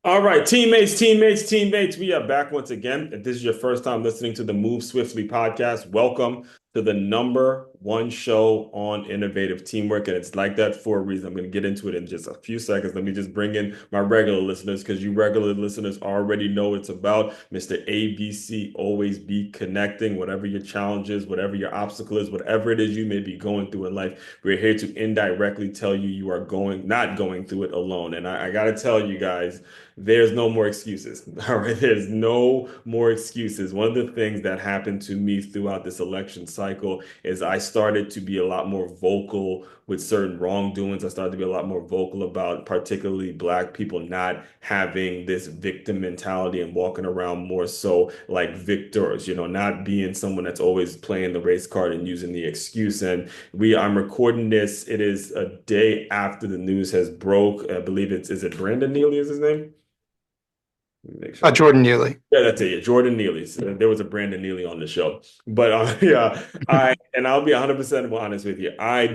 All right, teammates, we are back once again. If this is your first time listening to the Move Swiftly podcast, welcome to the number one show on innovative teamwork. And it's like that for a reason. I'm going to get into it in just a few seconds. Let me just bring in my regular listeners because you regular listeners already know it's about Mr. ABC. Always be connecting, whatever your challenge is, whatever your obstacle is, whatever it is you may be going through in life. We're here to indirectly tell you you are not going through it alone. And I got to tell you guys, there's no more excuses. All right. There's no more excuses. One of the things that happened to me throughout this election cycle is I started to be a lot more vocal with certain wrongdoings. I started to be a lot more vocal about particularly Black people not having this victim mentality and walking around more so like victors, not being someone that's always playing the race card and using the excuse. And I'm recording this. It is a day after the news has broke. I believe is it Brandon Neely is his name? Let me make sure. Jordan Neely. Yeah, that's it. Yeah, Jordan Neely. So there was a Brandon Neely on the show. But yeah, and I'll be 100% honest with you. I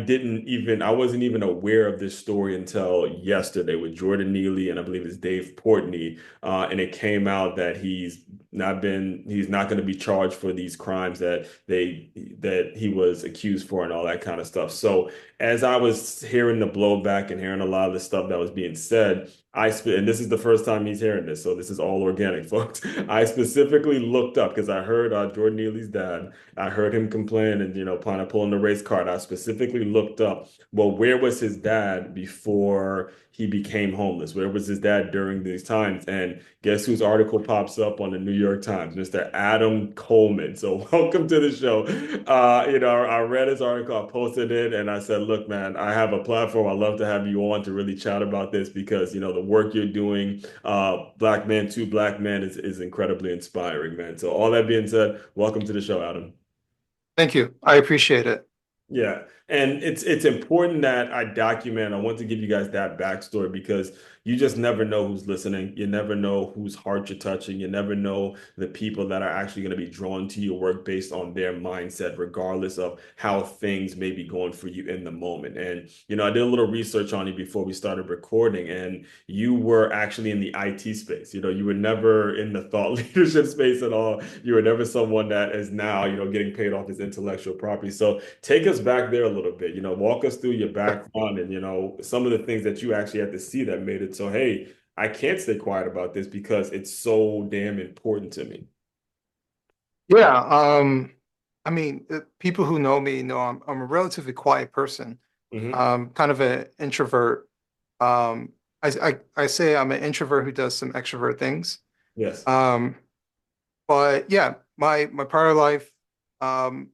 wasn't even aware of this story until yesterday with Jordan Neely and I believe it's Dave Portney. And it came out that he's not going to be charged for these crimes that he was accused for and all that kind of stuff. So as I was hearing the blowback and hearing a lot of the stuff that was being said, and this is the first time he's hearing this, so this is all organic, folks. I specifically looked up because I heard Jordan Neely's dad. I heard him complain and kind of pulling the race card. I specifically looked up, well, where was his dad before he became homeless? Where was his dad during these times? And guess whose article pops up on the New York Times? Mr. Adam Coleman. So welcome to the show. I read his article, I posted it, and I said, look, man, I have a platform. I'd love to have you on to really chat about this because the work you're doing, Black Man to Black Man is incredibly inspiring, man. So all that being said, welcome to the show, Adam. Thank you. I appreciate it. Yeah, and it's important that I document. I want to give you guys that backstory because you just never know who's listening. You never know whose heart you're touching. You never know the people that are actually going to be drawn to your work based on their mindset, regardless of how things may be going for you in the moment. And I did a little research on you before we started recording, and you were actually in the IT space. You were never in the thought leadership space at all. You were never someone that is now, getting paid off his intellectual property. So take us back there a little bit, walk us through your background and, some of the things that you actually had to see that made it so, hey, I can't stay quiet about this because it's so damn important to me. Yeah. I mean, people who know me know I'm a relatively quiet person. Hmm. Kind of an introvert. I say I'm an introvert who does some extrovert things. Yes. Um, but yeah, my prior life, um,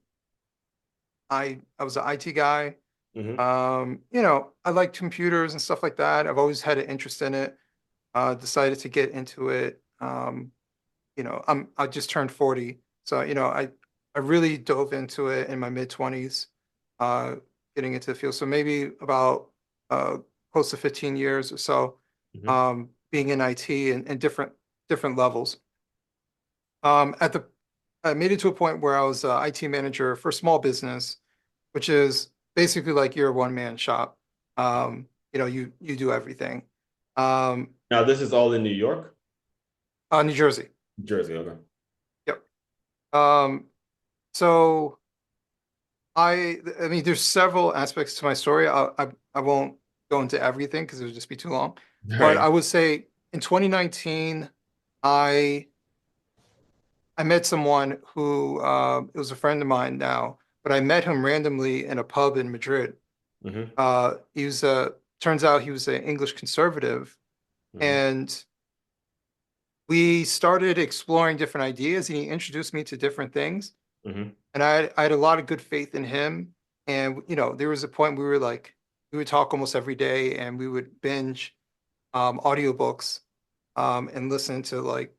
I was an IT guy. Hmm. I like computers and stuff like that. I've always had an interest in it. Decided to get into it. I just turned 40. So, I really dove into it in my mid 20s, uh, getting into the field. So maybe about close to 15 years or so, Hmm. being in IT and different levels. At the I made it to a point where I was IT manager for a small business, which is basically like you're a one man shop. You do everything. Um, Now, this is all in New York, New Jersey. Jersey. Okay. Yep. Um, so I mean, there's several aspects to my story. I won't go into everything because it would just be too long. All But right. I would say in 2019, I I met someone who it was a friend of mine now, but I met him randomly in a pub in Madrid. Hmm. He was turns out he was an English conservative, Hmm. and we started exploring different ideas, and he introduced me to different things. Hmm. And I had a lot of good faith in him. And there was a point we would talk almost every day, and we would binge audiobooks and listen to like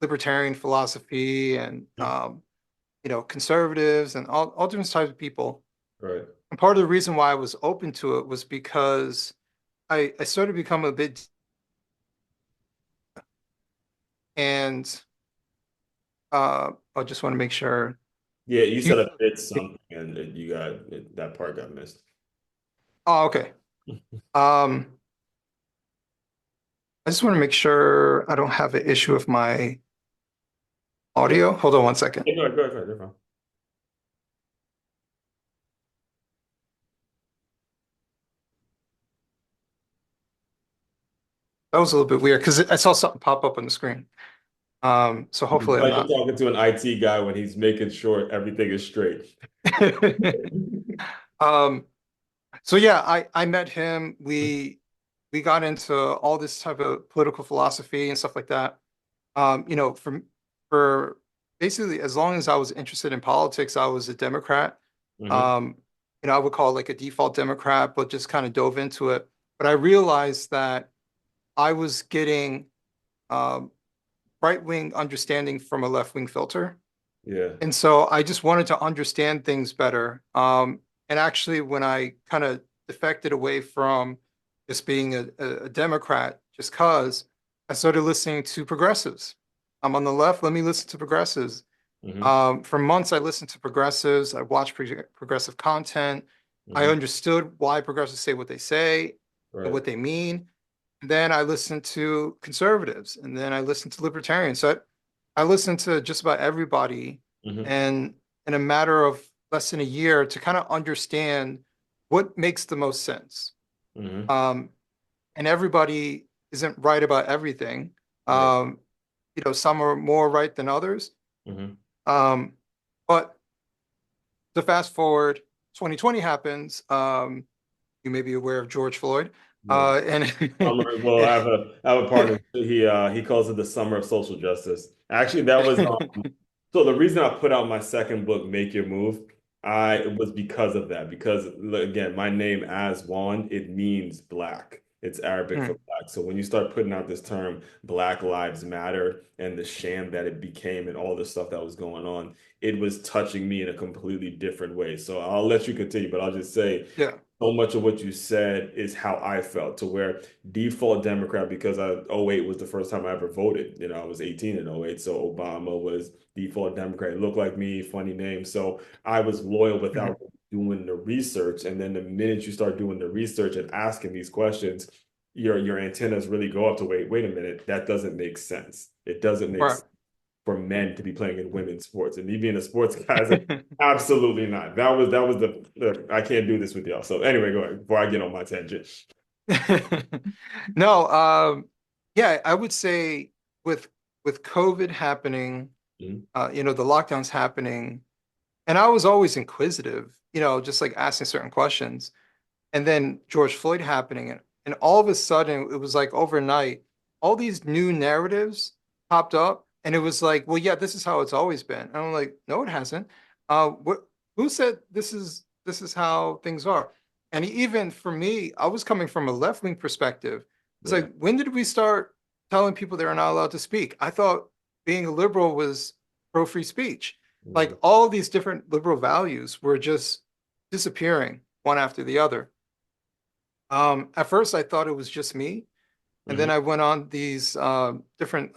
libertarian philosophy and conservatives and all different types of people. Right. And part of the reason why I was open to it was because I started to become a bit and I just want to make sure Yeah, you you said a bit something and that part got missed. oh okay. Um I just want to make sure I don't have an issue with my audio. Hold on one second. Yeah, go ahead, you're fine. That was a little bit weird because I saw something pop up on the screen. So It's hopefully I'm like you're not. talking to an IT guy when he's making sure everything is straight. Um, so yeah, I met him. We got into all this type of political philosophy and stuff like that. For basically as long as I was interested in politics, I was a Democrat. Hmm. Um, I would call it like a default Democrat, but just kind of dove into it. But I realized that I was getting um, right-wing understanding from a left-wing filter. Yeah. And so I just wanted to understand things better. And actually, when I kind of defected away from just being a Democrat, just because I started listening to progressives. I'm on the left, let me listen to progressives. Hmm. For months, I listened to progressives. I watched progressive content. I Hmm. understood why progressives say what they say and Right. what they mean. And then I listened to conservatives, and then I listened to libertarians. So I listened to just about everybody, Hmm. and in a matter of less than a year to kind of understand what makes the most sense. Hmm. Um, and everybody isn't right about everything. Right. Um, some are more right than others. Hmm. Um, but to fast forward, 2020 happens. You may be aware of George Floyd. Right. And Summer. Well, I have a partner. He calls it the summer of social justice. Actually, that was so the reason I put out my second book, Make Your Move, I it was because of that. Because again, my name as Juan, it means black. It's Arabic for Hmm, black. So when you start putting out this term, Black Lives Matter, and the sham that it became and all the stuff that was going on, it was touching me in a completely different way. So I'll let you continue, but I'll just say yeah. so much of what you said is how I felt to where default Democrat because '08 was the first time I ever voted. You know, I was 18 in '08, so Obama was default Democrat. It looked like me, funny name. So I was loyal Mhm. without doing the research. And then the minute you start doing the research and asking these questions, your antennas really go up to wait a minute, that doesn't make sense. It doesn't make Right. sense for men to be playing in women's sports. And me being a sports guy, I said, absolutely not. That was the I can't do this with y'all. So anyway, go ahead before I get on my tangent. No, yeah, I would say with with COVID happening, Mhm. the lockdowns happening, and I was always inquisitive, just like asking certain questions. And then George Floyd happening, and all of a sudden it was like overnight, all these new narratives popped up, and it was like, well, yeah, this is how it's always been. And I'm like, no, it hasn't. Who said this is how things are? And even for me, I was coming from a left-wing perspective. It's Yeah. like, when did we start telling people they're not allowed to speak? I thought being a liberal was pro-free speech. Like Mhm. all these different liberal values were just disappearing one after the other. At first, I thought it was just me, and then Mhm. I went on these different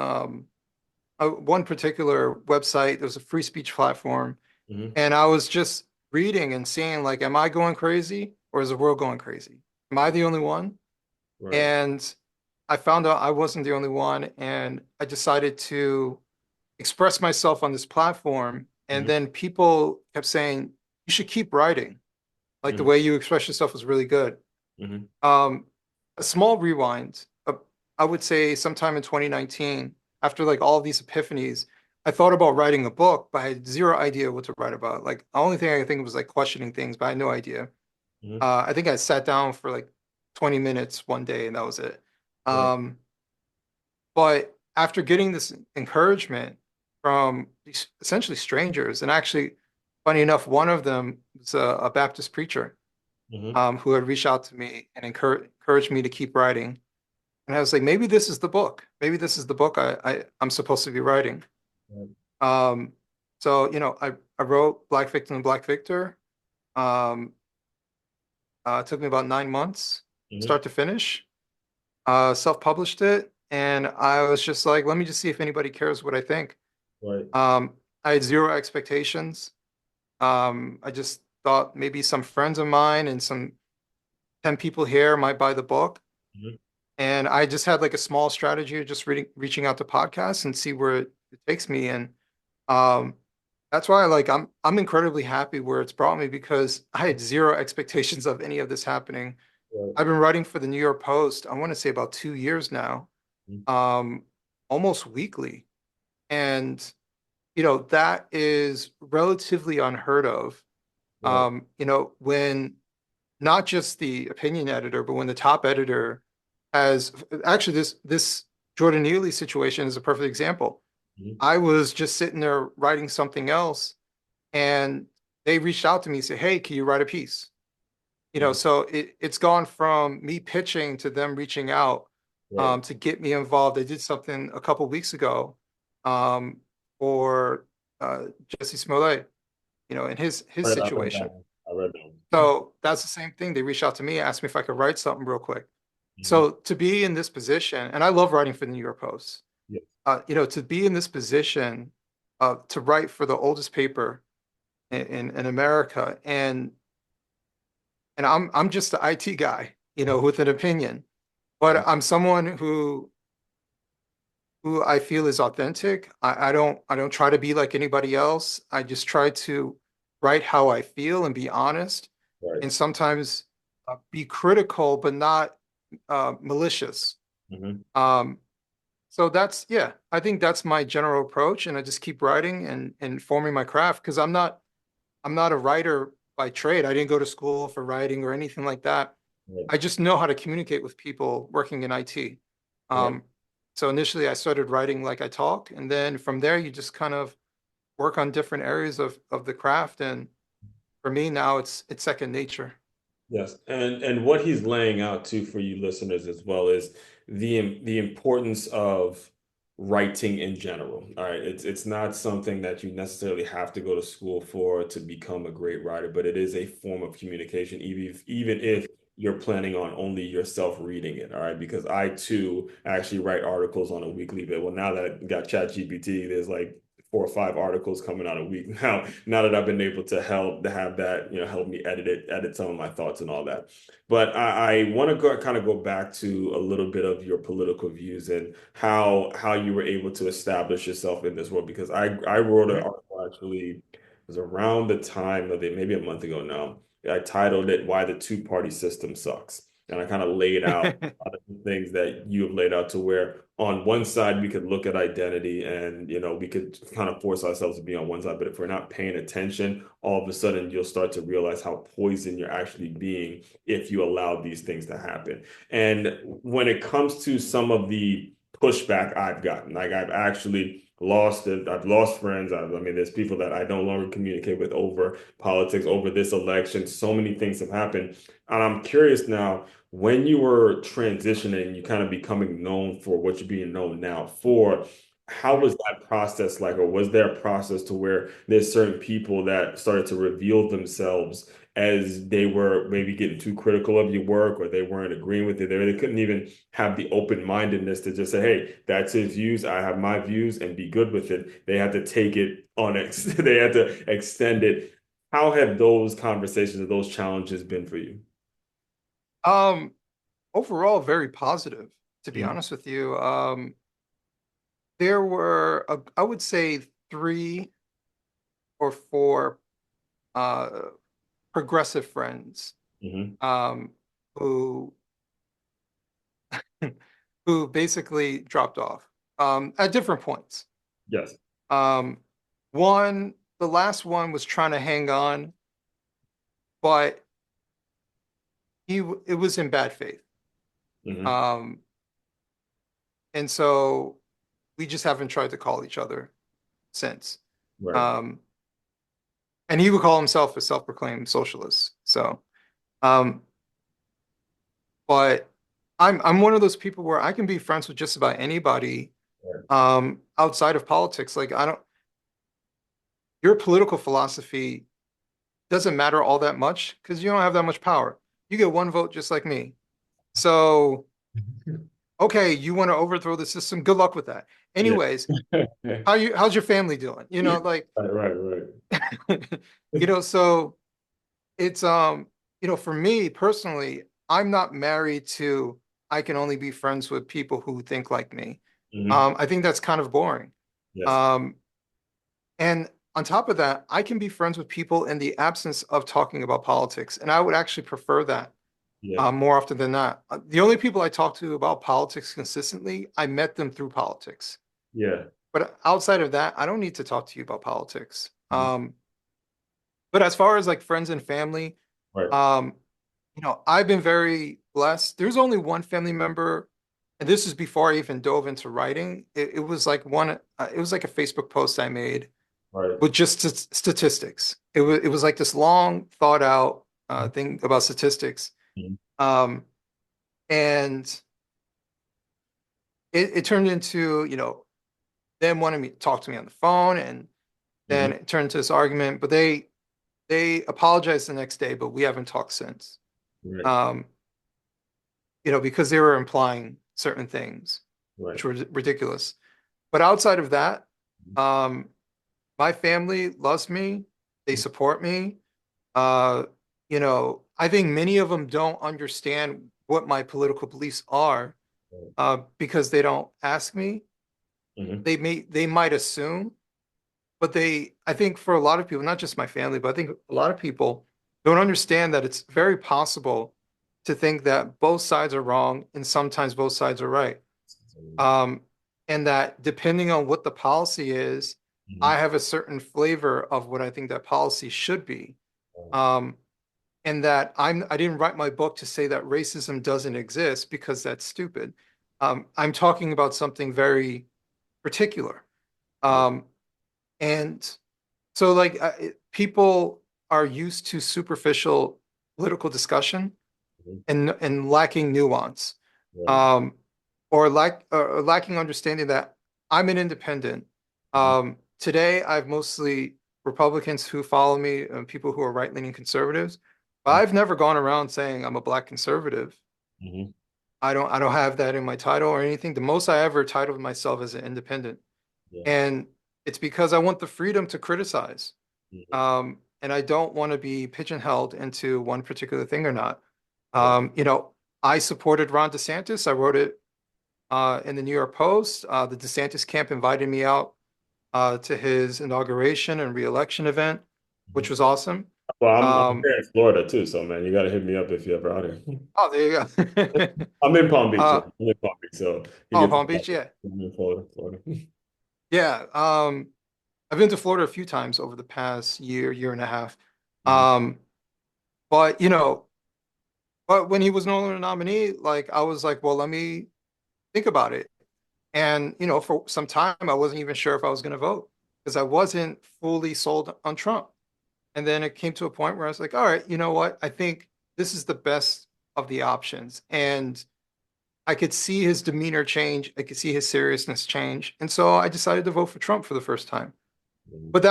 one particular website. There was a free speech platform, Mhm. and I was just reading and seeing like, am I going crazy or is the world going crazy? Am I the only one? Right. And I found out I wasn't the only one, and I decided to express myself on this platform. And Mhm. then people kept saying, you should keep writing. Like the Mhm. way you express yourself was really good. Mhm. Um, a small rewind, I would say sometime in 2019, after like all of these epiphanies, I thought about writing a book, but I had zero idea what to write about. Like the only thing I could think of was like questioning things, but I had no idea. Mhm. I think I sat down for like 20 minutes one day and that was it. Right. Um, but after getting this encouragement from these essentially strangers, and actually, funny enough, one of them was a Baptist preacher Mhm. who had reached out to me and encouraged me to keep writing. And I was like, maybe this is the book. Maybe this is the book I'm supposed to be writing. Right. Um, so I wrote Black Victim and Black Victor. Um, it took me about 9 months, Mhm. start to finish. Self-published it, and I was just like, let me just see if anybody cares what I think. Right. I had zero expectations. I just thought maybe some friends of mine and some 10 people here might buy the book. Mhm. And I just had like a small strategy of just reaching out to podcasts and see where it takes me. And um, that's why I'm incredibly happy where it's brought me because I had zero expectations of any of this happening. Right. I've been writing for the New York Post, I want to say about 2 years now, Mhm. um, almost weekly. And, that is relatively unheard of. Right. When not just the opinion editor, but when the top editor has actually this Jordan Neely situation is a perfect example. Mhm. I was just sitting there writing something else, and they reached out to me and said, "Hey, can you write a piece?" Mhm. So it's gone from me pitching to them reaching out Right. to get me involved. They did something a couple weeks ago um, for Jesse Smollett, in his Right. I read that situation. one. I read that one. So that's the same thing. They reached out to me, asked me if I could write something real quick. Mhm. So to be in this position, and I love writing for the New York Post, Yes. to be in this position to write for the oldest paper in America, and I'm just the IT guy, with an opinion, but I'm someone who I feel is authentic. I don't try to be like anybody else. I just try to write how I feel and be honest, Right. and sometimes be critical, but not malicious. Mhm. Um, so yeah, I think that's my general approach, and I just keep writing and forming my craft because I'm not a writer by trade. I didn't go to school for writing or anything like that. Right. I just know how to communicate with people working in IT. Right. Um, so initially I started writing like I talk, and then from there you just kind of work on different areas of the craft. And for me now it's second nature. Yes, and what he's laying out too for you listeners as well is the importance of writing in general. All right, it's not something that you necessarily have to go to school for to become a great writer, but it is a form of communication, even if you're planning on only yourself reading it. All right, because I too actually write articles on a weekly basis. Well, now that I got ChatGPT, there's like 4 or 5 articles coming out a week now that I've been able to help to have that help me edit some of my thoughts and all that. But I want to go kind of go back to a little bit of your political views and how you were able to establish yourself in this world, because I wrote an Mhm. article, actually it was around the time of it, maybe a month ago now. I titled it "Why the Two-Party System Sucks," and I kind of laid out a lot of the things that you have laid out, to where on one side we could look at identity and we could kind of force ourselves to be on one side, but if we're not paying attention, all of a sudden you'll start to realize how poison you're actually being if you allow these things to happen. And when it comes to some of the pushback I've gotten, like I've lost friends. I mean, there's people that I no longer communicate with over politics, over this election. So many things have happened. And I'm curious now, when you were transitioning, you kind of becoming known for what you're being known now for, how was that process like? Or was there a process to where there's certain people that started to reveal themselves as they were maybe getting too critical of your work, or they weren't agreeing with it? They couldn't even have the open-mindedness to just say, hey, that's his views, I have my views, and be good with it. They had to take it on they had to extend it. How have those conversations or those challenges been for you? um, Overall, very positive, to be Mhm. honest with you. There were I would say 3 or 4 uh progressive friends Mhm. um who who basically dropped off at different points. Yes. Um, the last one was trying to hang on, but it was in bad faith. Hmm. Um, and so we just haven't tried to call each other since. Right. Um, and he would call himself a self-proclaimed socialist. So, um, but I'm one of those people where I can be friends with just about anybody Right. outside of politics. Like I don't your political philosophy doesn't matter all that much because you don't have that much power. You get one vote just like me. So, okay, you want to overthrow the system? Good luck with that. Yeah. Anyways, Right, how's your family doing? right, right. So it's for me personally, I'm not married to I can only be friends with people who think like me. Hmm. I think that's kind of boring. Yes. Um, and on top of that, I can be friends with people in the absence of talking about politics. And I would actually prefer that Yeah. more often than not. The only people I talk to about politics consistently, I met them through politics. Yeah. But outside of that, I don't need to talk to you about politics. Mhm. But as far as like friends and family, Right. um, I've been very blessed. There's only one family member, and this is before I even dove into writing. It was like it was like a Facebook post I made Right. with just statistics. It was like this long thought out thing about statistics. Mhm. Um, and it turned into, them wanting me to talk to me on the phone, and then Mhm. it turned into this argument. But they apologized the next day, but we haven't talked since. Right. Um, because they were implying certain things, Right. which were ridiculous. But outside of that, um, my family loves me. They support me. Uh, I think many of them don't understand what my political beliefs are Right. because they don't ask me. Mhm. They might assume, but I think for a lot of people, not just my family, but I think a lot of people don't understand that it's very possible to think that both sides are wrong and sometimes both sides are right. Um, and that depending on what the policy is, I Mhm. have a certain flavor of what I think that policy should be. Um, and that I didn't write my book to say that racism doesn't exist because that's stupid. I'm talking about something very particular. Yeah. Um, and so like people are used to superficial political discussion Mhm. and lacking nuance, Right. um, or lacking understanding that I'm an independent. Mhm. Today, I've mostly Republicans who follow me and people who are right-leaning conservatives. But I've never gone around saying I'm a black conservative. Mhm. I don't have that in my title or anything. The most I ever titled myself as an independent. Yeah. And it's because I want the freedom to criticize. Mhm. And I don't want to be pigeonholed into one particular thing or not. Right. I supported Ron DeSantis. I wrote it in the New York Post. The DeSantis camp invited me out to his inauguration and reelection event, which Mhm. was awesome. Well, I'm Um, here in Florida too, so man, you got to hit me up if you're ever out here. oh, there you go. I'm in Palm Beach. Yeah. uh, I'm in Palm Beach, so you oh, get Palm Beach, yeah, I'm in Florida. Florida. yeah. I've been to Florida a few times over the past year and a half. Mhm. Um, but but when he was no longer a nominee, like I was like, well, let me think about it. And for some time, I wasn't even sure if I was going to vote because I wasn't fully sold on Trump. And then it came to a point where I was like, all right, you know what? I think this is the best of the options. And I could see his demeanor change. I could see his seriousness change. And so I decided to vote for Trump for the first time. Mhm. But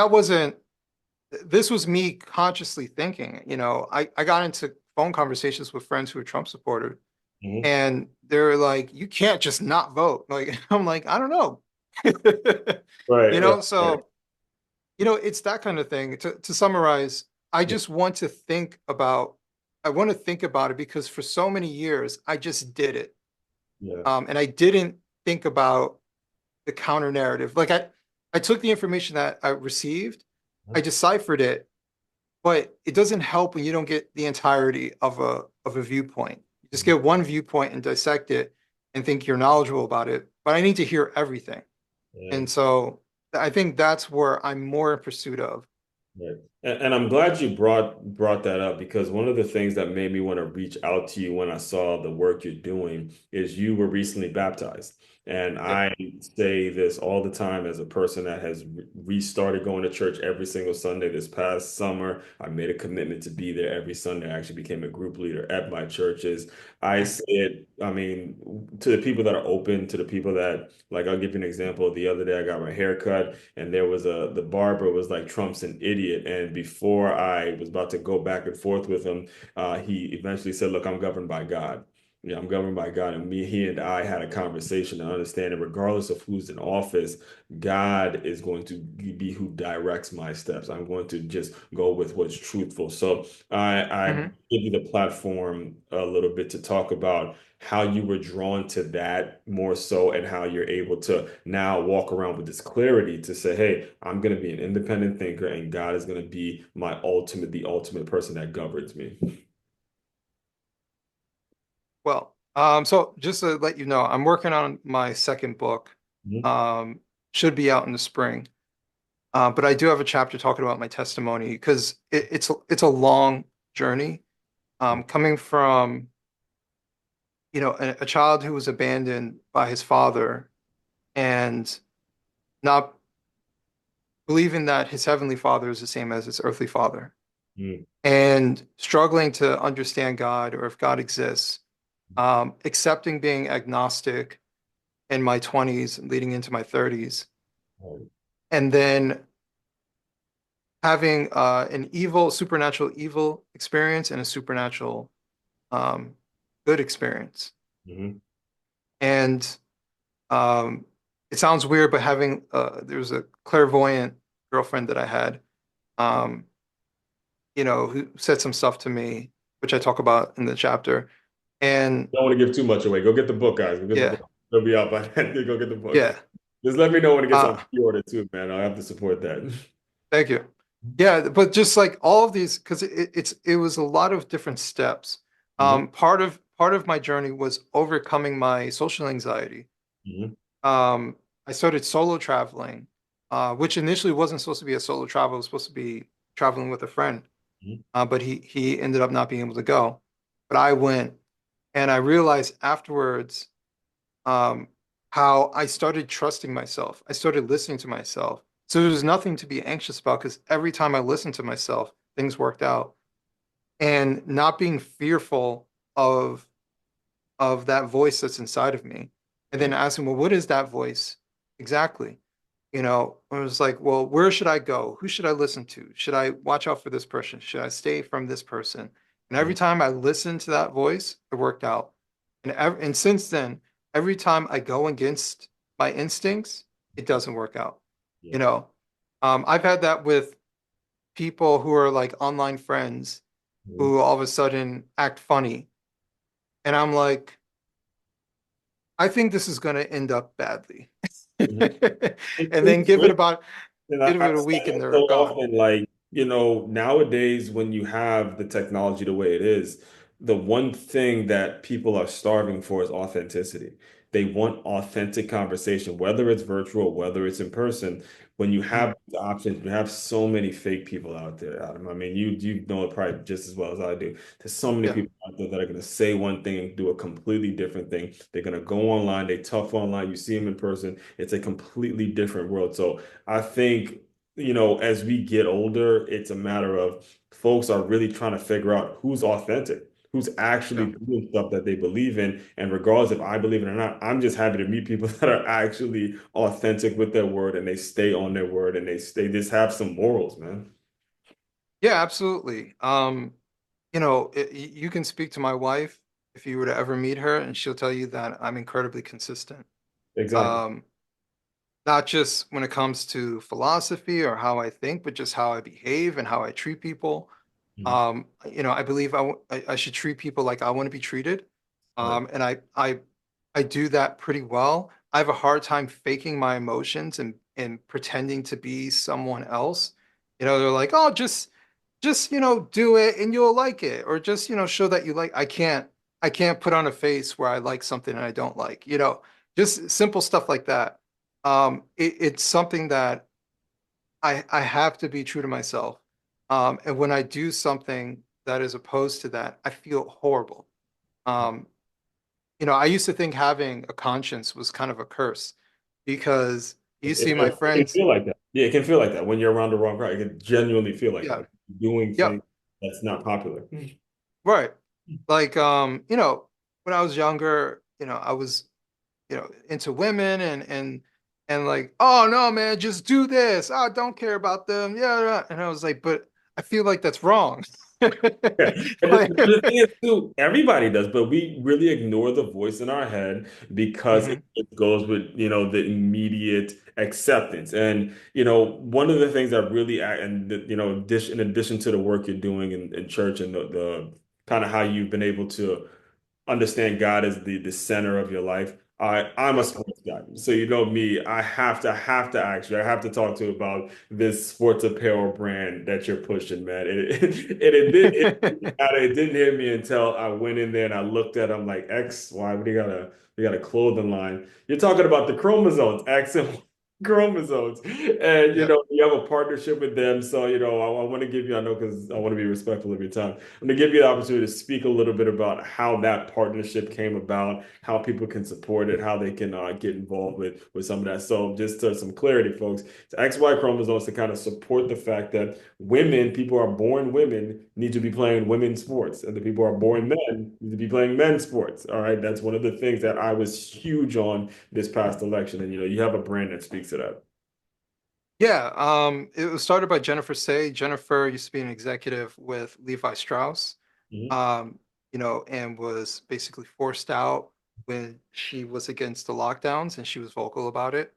this was me consciously thinking, I got into phone conversations with friends who are Trump supporters, Mhm. and they're like, you can't just not vote. Like, I'm like, I don't know. Right. Right. Right. So, it's that kind of thing. To summarize, I Yeah. just want to think about, I want to think about it because for so many years, I just did it. Yeah. And I didn't think about the counter narrative. Like I took the information that I received, I deciphered it, but it doesn't help when you don't get the entirety of a viewpoint. You just Mhm. get one viewpoint and dissect it and think you're knowledgeable about it. But I need to hear everything. Yeah. And so I think that's where I'm more in pursuit of. Right. And I'm glad you brought that up because one of the things that made me want to reach out to you when I saw the work you're doing is you were recently baptized. And Yeah. I say this all the time as a person that has restarted going to church every single Sunday this past summer. I made a commitment to be there every Sunday. I actually became a group leader at my churches. I Mm. say it, I mean, to the people that are open, to the people that, like, I'll give you an example. The other day I got my hair cut and there was the barber was like, Trump's an idiot. And before I was about to go back and forth with him, he eventually said, look, I'm governed by God. Yeah, I'm governed by God. And he and I had a conversation and understanding, regardless of who's in office, God is going to be who directs my steps. I'm going to just go with what's truthful. So I Hmm. give you the platform a little bit to talk about how you were drawn to that more so and how you're able to now walk around with this clarity to say, hey, I'm going to be an independent thinker and God is going to be the ultimate person that governs me. Well, so just to let you know, I'm working on my second book. Mhm. Um, should be out in the spring. But I do have a chapter talking about my testimony because it's a long journey. Coming from, a child who was abandoned by his father and not believing that his heavenly father is the same as his earthly father, Mhm. and struggling to understand God or if God exists, accepting being agnostic in my 20s leading into my 30s, and then having an supernatural evil experience and a supernatural um, good experience. Mhm. And um, it sounds weird, but there was a clairvoyant girlfriend that I had, um, who said some stuff to me, which I talk about in the chapter. And Don't want to give too much away. Go get the book, guys. Go get the yeah, book. It'll be out by then. Go get the book. yeah. Just let me know when it gets on Uh, pre-order too, man. I'll have to support that. Thank you. Yeah, but just like all of these, because it was a lot of different steps. Hmm. Part of my journey was overcoming my social anxiety. Hmm. I started solo traveling, which initially wasn't supposed to be a solo travel. It was supposed to be traveling with a friend, Hmm. but he ended up not being able to go. But I went, and I realized afterwards um, how I started trusting myself. I started listening to myself. So there's nothing to be anxious about because every time I listened to myself, things worked out. And not being fearful of of that voice that's inside of me. And Yeah. then asking, well, what is that voice exactly? I was like, well, where should I go? Who should I listen to? Should I watch out for this person? Should I stay from this person? And every Mhm. time I listened to that voice, it worked out. And since then, every time I go against my instincts, it doesn't work out. You Yeah. know, I've had that with people who are like online friends Mhm. who all of a sudden act funny. And I'm like, I think this is going to end up badly. Mhm. And then It's weird. And give it I've a said week and it so they're gone. often, like, nowadays when you have the technology the way it is, the one thing that people are starving for is authenticity. They want authentic conversation, whether it's virtual, whether it's in person. When you Mm, have the options, you have so many fake people out there, Adam. I mean, you know it probably just as well as I do. There's so many yeah. people out there that are going to say one thing and do a completely different thing. They're going to go online, they tough online, you see them in person. It's a completely different world. So I think, as we get older, it's a matter of folks are really trying to figure out who's authentic, who's actually Yeah. doing stuff that they believe in. And regardless if I believe it or not, I'm just happy to meet people that are actually authentic with their word and they stay on their word and they just have some morals, man. Yeah, absolutely. You can speak to my wife if you were to ever meet her, and she'll tell you that I'm incredibly consistent. Exactly. Um, Not just when it comes to philosophy or how I think, but just how I behave and how I treat people. Mhm. I believe I should treat people like I want to be treated. Right. And I do that pretty well. I have a hard time faking my emotions and pretending to be someone else. They're like, oh, just do it and you'll like it, or just show that you like. I can't put on a face where I like something and I don't like. Just simple stuff like that. It's something that I have to be true to myself. And when I do something that is opposed to that, I feel horrible. Um, I used to think having a conscience was kind of a curse because you see my It can friends. feel like that. Yeah, it can feel like that when you're around the wrong crowd. It can genuinely feel like Yeah, that. Doing things yep, that's not popular. right. Like, when I was younger, I was, into women and like, oh no, man, just do this. Oh, don't care about them. Yeah, yeah. And I was like, but I feel like that's wrong. Yeah. And the thing Like, is, too, everybody does, but we really ignore the voice in our head because mhm, it goes with, the immediate acceptance. And, one of the things that really, in addition to the work you're doing in church and the kind of how you've been able to understand God as the center of your life. I'm a yeah. sports guy, so you know me. I have to actually I have to talk to you about this sports apparel brand that you're pushing, man. It didn't hit me until I went in there and I looked at them like X, Y. We got a clothing line. You're talking about the chromosomes, X and Y chromosomes, and Yeah. you have a partnership with them. So I want to give you. I know because I want to be respectful of your time. I'm going to give you the opportunity to speak a little bit about how that partnership came about, how people can support it, how they can get involved with some of that. So, just to some clarity, folks, it's XY chromosomes to kind of support the fact that people who are born women, need to be playing women's sports, and the people who are born men need to be playing men's sports. All right, that's one of the things that I was huge on this past election, and you have a brand that speaks to that. Yeah, it was started by Jennifer Say. Jennifer used to be an executive with Levi Strauss, Mhm. um, and was basically forced out when she was against the lockdowns, and she was vocal about it.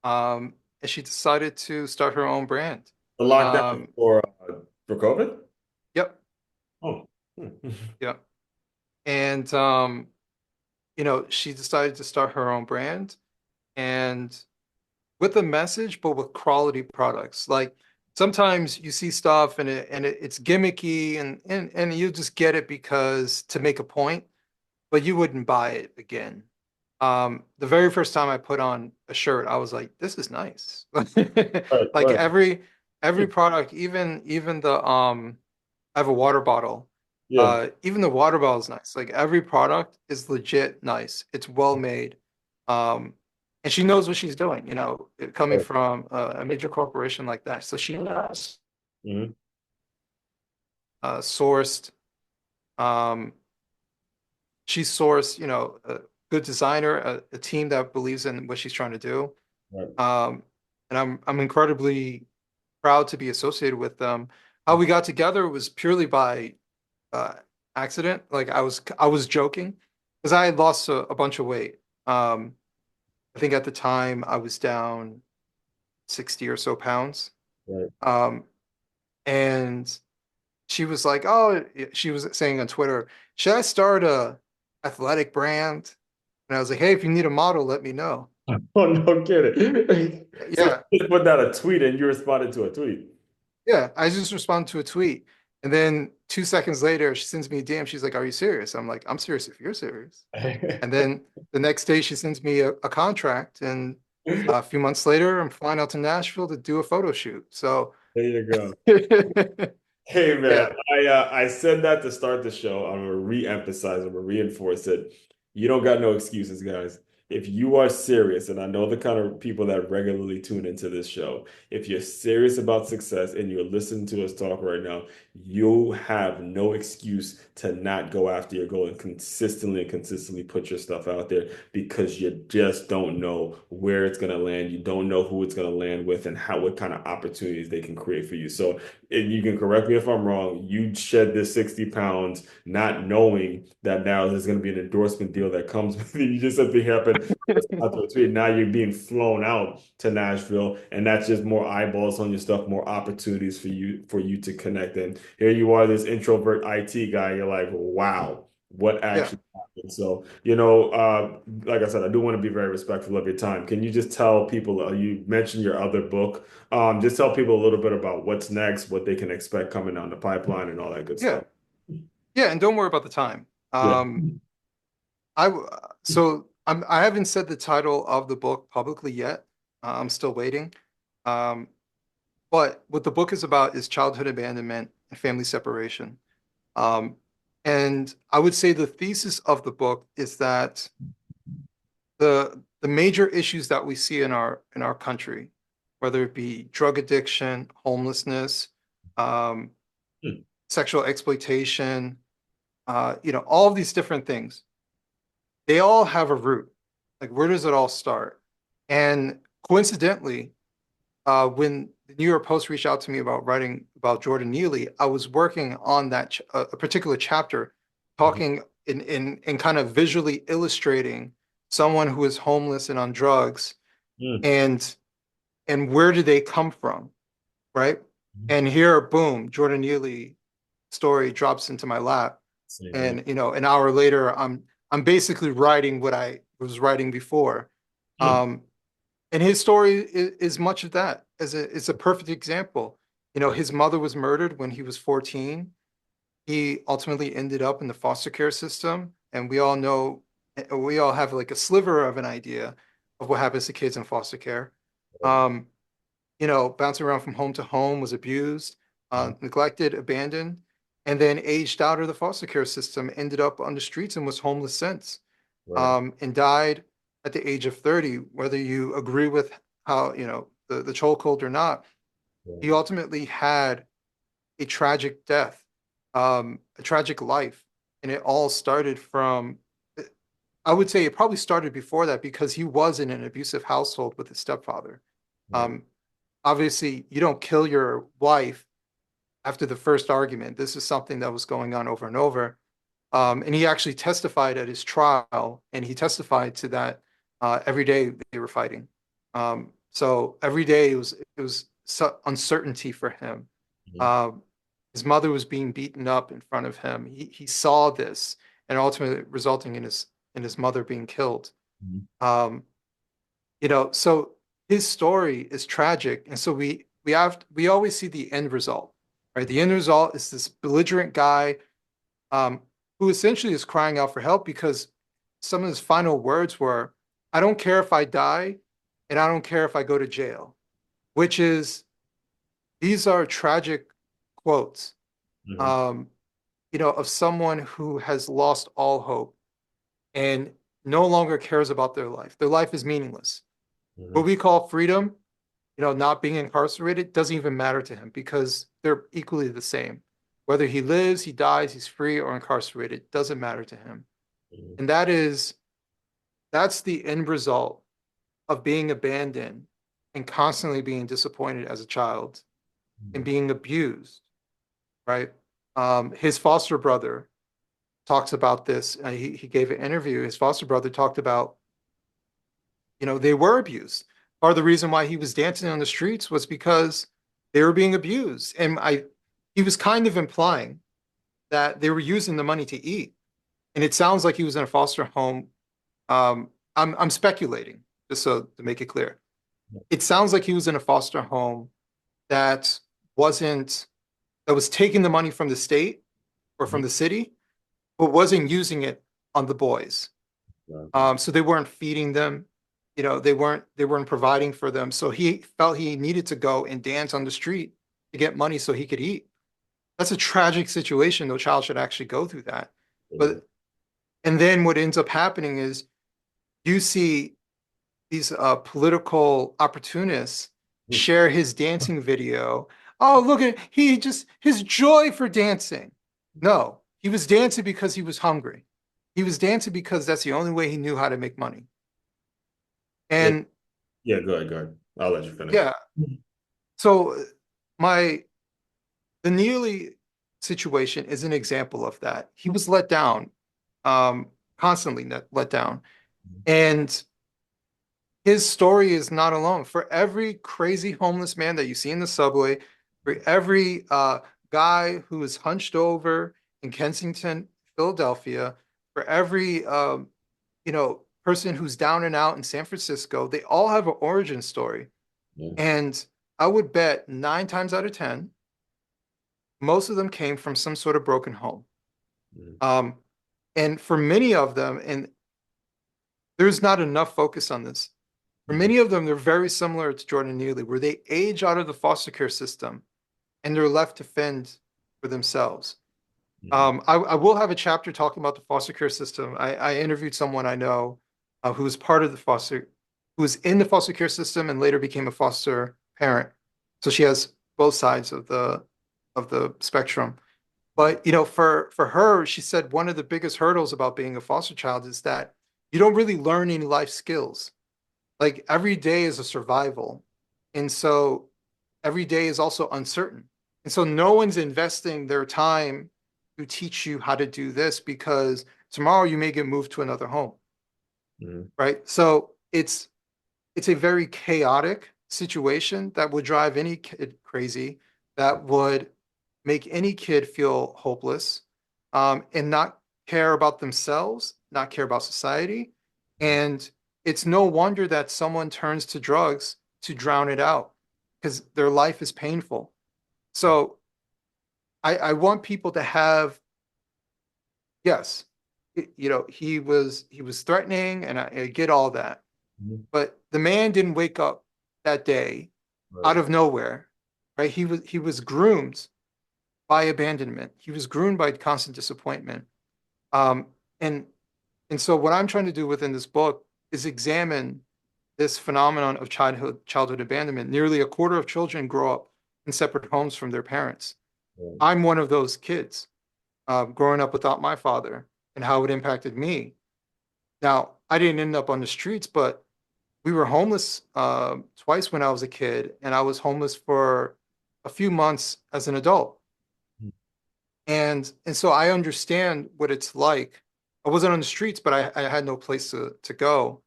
And she decided to start her own brand. The lockdown Um, for COVID. yep, Oh. Hmm. yep. And she decided to start her own brand and with a message, but with quality products. Like sometimes you see stuff it's gimmicky and you just get it because to make a point, but you wouldn't buy it again. The very first time I put on a shirt, I was like, this is nice. Right, Like right. every product, even the I have a water bottle. Yeah. Even the water bottle is nice. Like every product is legit nice. It's well made. And she knows what she's doing, coming Right. from a major corporation like that. So she knows Mhm. sourced, um, she's sourced, a good designer, a team that believes in what she's trying to do. Right. Um, and I'm incredibly proud to be associated with them. How we got together was purely by uh, accident. Like I was joking because I had lost a bunch of weight. Um, I think at the time I was down 60 or so pounds. Right. Um, and she was like, "Oh," she was saying on Twitter, "Should I start a athletic brand?" And I was like, "Hey, if you need a model, let me know." Oh, no kidding. So Yeah, she just put out a tweet and you responded to a tweet. yeah. I just responded to a tweet, and then 2 seconds later, she sends me a DM. She's like, "Are you serious?" I'm like, "I'm serious if you're serious." And then the next day, she sends me a contract, and a few months later, I'm flying out to Nashville to do a photo shoot. So, There you go. yeah, Hey man, I said that to start the show. I'm gonna re-emphasize, I'm gonna reinforce it. You don't got no excuses, guys. If you are serious, and I know the kind of people that regularly tune into this show, if you're serious about success and you're listening to us talk right now, you have no excuse to not go after your goal and consistently put your stuff out there because you just don't know where it's gonna land. You don't know who it's gonna land with and what kind of opportunities they can create for you. So and you can correct me if I'm wrong, you shed this 60 pounds not knowing that now there's going to be an endorsement deal that comes with it. You just simply happen to respond to a tweet. Now you're being flown out to Nashville, and that's just more eyeballs on your stuff, more opportunities for you to connect. And here you are, this introvert IT guy. You're like, wow, what yeah. actually happened? So, like I said, I do want to be very respectful of your time. Can you just tell people, you mentioned your other book, just tell people a little bit about what's next, what they can expect coming down the pipeline, and all that good Yeah. stuff. Yeah, and don't worry about the time. Yeah. I haven't said the title of the book publicly yet. I'm still waiting. Um, but what the book is about is childhood abandonment and family separation. Um, and I would say the thesis of the book is that the major issues that we see in our country, whether it be drug addiction, homelessness, um, Hmm. sexual exploitation, all of these different things, they all have a root. Like, where does it all start? And coincidentally, when the New York Post reached out to me about writing about Jordan Neely, I was working on that a particular chapter, Mhm. talking in kind of visually illustrating someone who is homeless and on drugs, Mm. and where do they come from, right? Mhm. And here, boom, Jordan Neely story drops into my lap, Same here. and an hour later, I'm basically writing what I was writing before. Mm. Um, and his story is much of that. As it's a perfect example. His mother was murdered when he was 14. He ultimately ended up in the foster care system, and we all know, we all have like a sliver of an idea of what happens to kids in foster care. Um, bouncing around from home to home, was abused, Mhm. neglected, abandoned, and then aged out of the foster care system, ended up on the streets and was homeless since, Right. and died at the age of 30. Whether you agree with how, the chokehold or not, he Right. ultimately had a tragic death, a tragic life. And it all started from, I would say it probably started before that because he was in an abusive household with his stepfather. Right. Um, Obviously, you don't kill your wife after the first argument. This is something that was going on over and over. And he actually testified at his trial, and he testified to that every day they were fighting. So every day it was uncertainty for him. Mhm. Um, his mother was being beaten up in front of him. He saw this, and ultimately resulting in his mother being killed. Mhm. Um, so his story is tragic, and so we always see the end result, right? The end result is this belligerent guy, um, who essentially is crying out for help because some of his final words were, "I don't care if I die, and I don't care if I go to jail," which is, these are tragic quotes, Mhm. um, of someone who has lost all hope and no longer cares about their life. Their life is meaningless. What Mhm. we call freedom, not being incarcerated, doesn't even matter to him because they're equally the same. Whether he lives, he dies, he's free or incarcerated, doesn't matter to him. Mhm. And that's the end result of being abandoned and constantly being disappointed as a child and Mhm. being abused, right? His foster brother talks about this. He gave an interview. His foster brother talked about, they were abused. Part of the reason why he was dancing on the streets was because they were being abused. And he was kind of implying that they were using the money to eat. And it sounds like he was in a foster home. I'm speculating, just so to make it clear. It sounds like he was in a foster home that wasn't that was taking the money from the state or from Mhm. the city, but wasn't using it on the boys. Okay. So they weren't feeding them, they weren't providing for them. So he felt he needed to go and dance on the street to get money so he could eat. That's a tragic situation. No child should actually go through that. Mhm. But and then what ends up happening is you see these political opportunists share his dancing video. Oh, look at his joy for dancing. No, he was dancing because he was hungry. He was dancing because that's the only way he knew how to make money. It, And yeah, go ahead, go ahead. I'll let you finish. yeah, so my the Neely situation is an example of that. He was let down, constantly let down. And his story is not alone. For every crazy homeless man that you see in the subway, for every guy who is hunched over in Kensington, Philadelphia, for every person who's down and out in San Francisco, they all have an origin story. Yeah. And I would bet 9 times out of 10, most of them came from some sort of broken home. Mhm. Um, and for many of them, and there's not enough focus on this. For Mhm. many of them, they're very similar to Jordan Neely, where they age out of the foster care system and they're left to fend for themselves. Mhm. I will have a chapter talking about the foster care system. I interviewed someone I know who was part of who was in the foster care system and later became a foster parent. So she has both sides of the spectrum. But for her, she said one of the biggest hurdles about being a foster child is that you don't really learn any life skills. Like every day is a survival. And so every day is also uncertain. And so no one's investing their time to teach you how to do this because tomorrow you may get moved to another home, Mhm. right? So it's a very chaotic situation that would drive any kid crazy, that would make any kid feel hopeless, and not care about themselves, not care about society. And it's no wonder that someone turns to drugs to drown it out because their life is painful. So I want people to have, yes, he was threatening, and I get all that. Mhm. But the man didn't wake up that day out Right. of nowhere, right? He was groomed by abandonment. He was groomed by constant disappointment. Um, and and so what I'm trying to do within this book is examine this phenomenon of childhood abandonment. Nearly a quarter of children grow up in separate homes from their parents. Right. I'm one of those kids, growing up without my father and how it impacted me. Now, I didn't end up on the streets, but we were homeless twice when I was a kid, and I was homeless for a few months as an adult. And so I understand what it's like. I wasn't on the streets, but I had no place to go.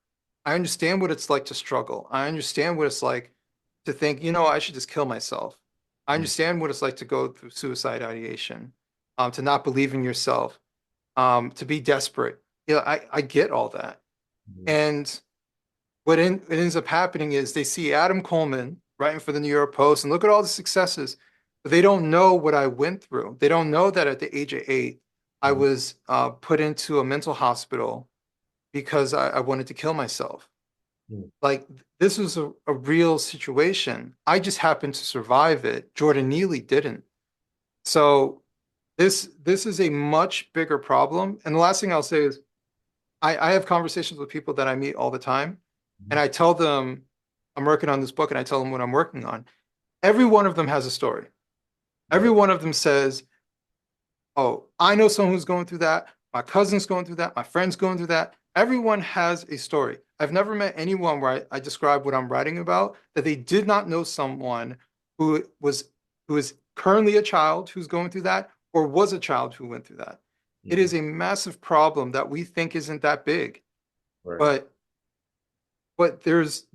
I understand what it's like to struggle. I understand what it's like to think, I should just kill myself. I Mhm. understand what it's like to go through suicide ideation, to not believe in yourself, to be desperate. I get all that. Mhm. And what ends up happening is they see Adam Coleman writing for the New York Post and look at all the successes, but they don't know what I went through. They don't know that at the age of 8, I Mhm. was put into a mental hospital because I wanted to kill myself. Mhm. Like this was a real situation. I just happened to survive it. Jordan Neely didn't. So this is a much bigger problem. And the last thing I'll say is I have conversations with people that I meet all the time, and I tell them I'm working on this book, and I tell them what I'm working on. Every one of them has a story. Every Right. one of them says, "Oh, I know someone who's going through that. My cousin's going through that. My friend's going through that." Everyone has a story. I've never met anyone where I describe what I'm writing about that they did not know someone who is currently a child who's going through that or was a child who went through that. It Mhm. is a massive problem that we think isn't that big, Right. but there's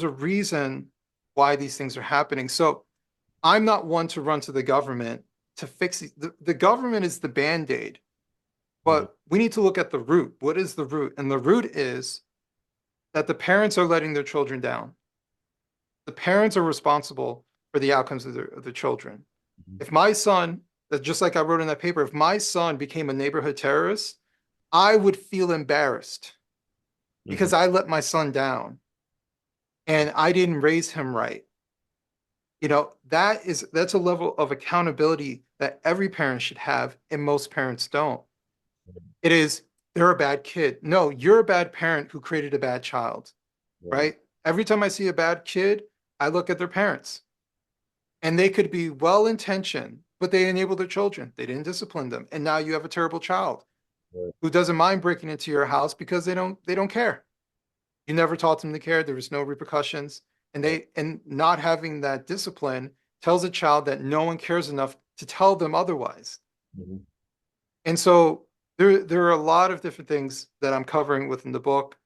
a reason why these things are happening. So I'm not one to run to the government to fix the government is the band-aid, Mhm. but we need to look at the root. What is the root? And the root is that the parents are letting their children down. The parents are responsible for the outcomes of their children. Mhm. If my son, just like I wrote in that paper, if my son became a neighborhood terrorist, I would feel embarrassed Mhm. because I let my son down and I didn't raise him right. That's a level of accountability that every parent should have, and most parents don't. It is they're a bad kid. No, you're a bad parent who created a bad child, Right. right? Every time I see a bad kid, I look at their parents, and they could be well intentioned, but they enable their children. They didn't discipline them, and now you have a terrible child Right. who doesn't mind breaking into your house because they don't care. You never taught them to care. There was no repercussions. Right. And not having that discipline tells a child that no one cares enough to tell them otherwise. Mhm. And so there are a lot of different things that I'm covering within the book.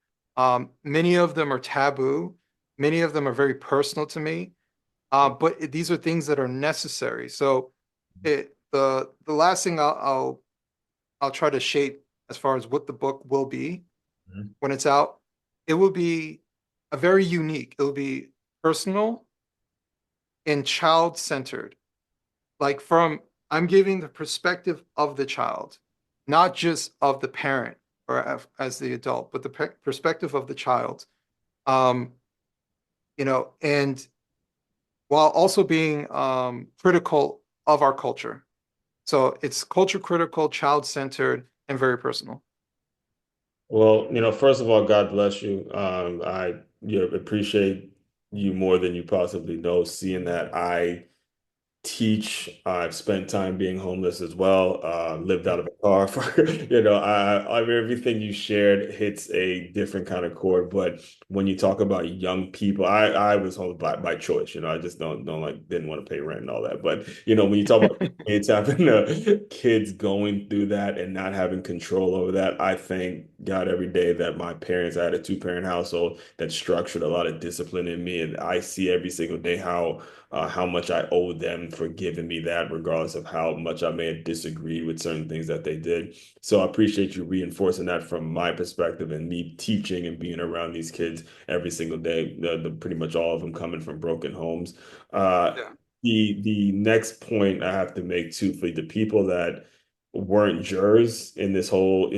Many of them are taboo. Many of them are very personal to me. But these are things that are necessary. So the last thing I'll try to shape as far as what the book will be Mhm. when it's out, it will be a very unique. It will be personal and child-centered. Like I'm giving the perspective of the child, not just of the parent or as the adult, but the perspective of the child. Um, and while also being critical of our culture. So it's culture critical, child-centered, and very personal. Well, first of all, God bless you. I appreciate you more than you possibly know, seeing that I teach. I've spent time being homeless as well. Lived out of a car for, I mean, everything you shared hits a different kind of chord. But when you talk about young people, I was homeless by choice. I just don't like didn't want to pay rent and all that. But when you talk about kids having kids going through that and not having control over that, I thank God every day that my parents, I had a two-parent household that structured a lot of discipline in me, and I see every single day how much I owe them for giving me that, regardless of how much I may have disagreed with certain things that they did. So I appreciate you reinforcing that from my perspective and me teaching and being around these kids every single day. Pretty much all of them coming from broken homes. Uh, Yeah. the next point I have to make too for the people that weren't jurors in this whole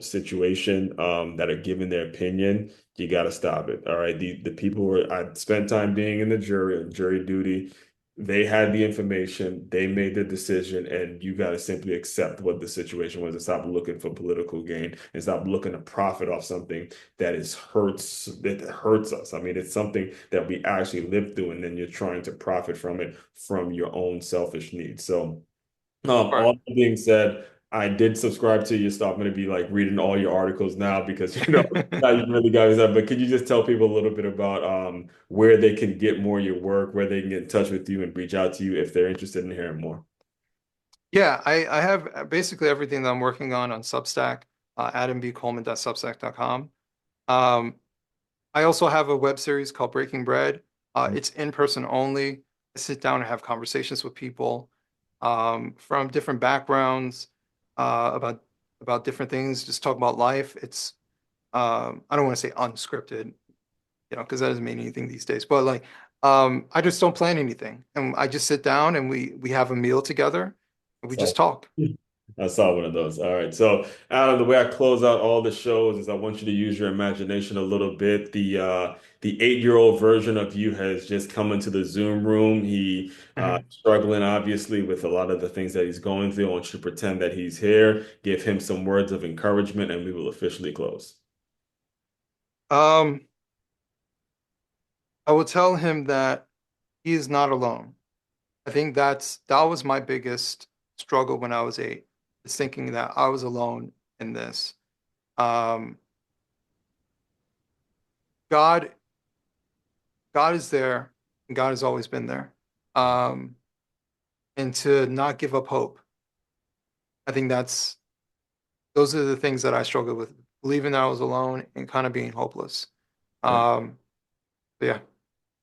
situation that are giving their opinion, you got to stop it. All right. The people where I spent time being in the jury and jury duty, they had the information, they made the decision, and you got to simply accept what the situation was and stop looking for political gain and stop looking to profit off something that hurts us. I mean, it's something that we actually lived through, and then you're trying to profit from it from your own selfish needs. So Right. all that being said, I did subscribe to your stuff. I'm going to be like reading all your articles now because now you really got that. But could you just tell people a little bit about where they can get more of your work, where they can get in touch with you and reach out to you if they're interested in hearing more? Yeah, I have basically everything that I'm working on Substack, adambcoleman.substack.com. Um, I also have a web series called Breaking Bread. It's in person only. I sit down and have conversations with people from different backgrounds about different things. Just talk about life. It's I don't want to say unscripted, because that doesn't mean anything these days. But like, I just don't plan anything, and I just sit down and we have a meal together, and we just So talk. I saw one of those. All right. So, Adam, the way I close out all the shows is I want you to use your imagination a little bit. The 8-year-old version of you has just come into the Zoom room. He Mhm. struggling obviously with a lot of the things that he's going through. I want you to pretend that he's here, give him some words of encouragement, and we will officially close. Um, I will tell him that he is not alone. I think that was my biggest struggle when I was 8, is thinking that I was alone in this. Um, God, God is there, and God has always been there. Um, and to not give up hope. I think those are the things that I struggled with, believing that I was alone and kind of being hopeless. Um, yeah.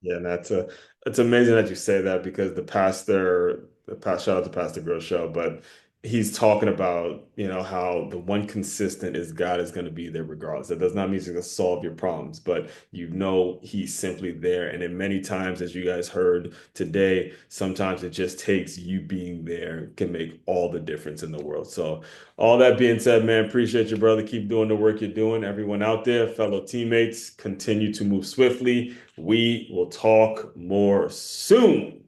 Yeah, and it's amazing that you say that because shout out to Pastor Grow Show, but he's talking about, how the one consistent is God is going to be there regardless. That does not mean he's going to solve your problems, but he's simply there. And then many times, as you guys heard today, sometimes it just takes you being there can make all the difference in the world. So all that being said, man, appreciate you, brother. Keep doing the work you're doing. Everyone out there, fellow teammates, continue to move swiftly. We will talk more soon.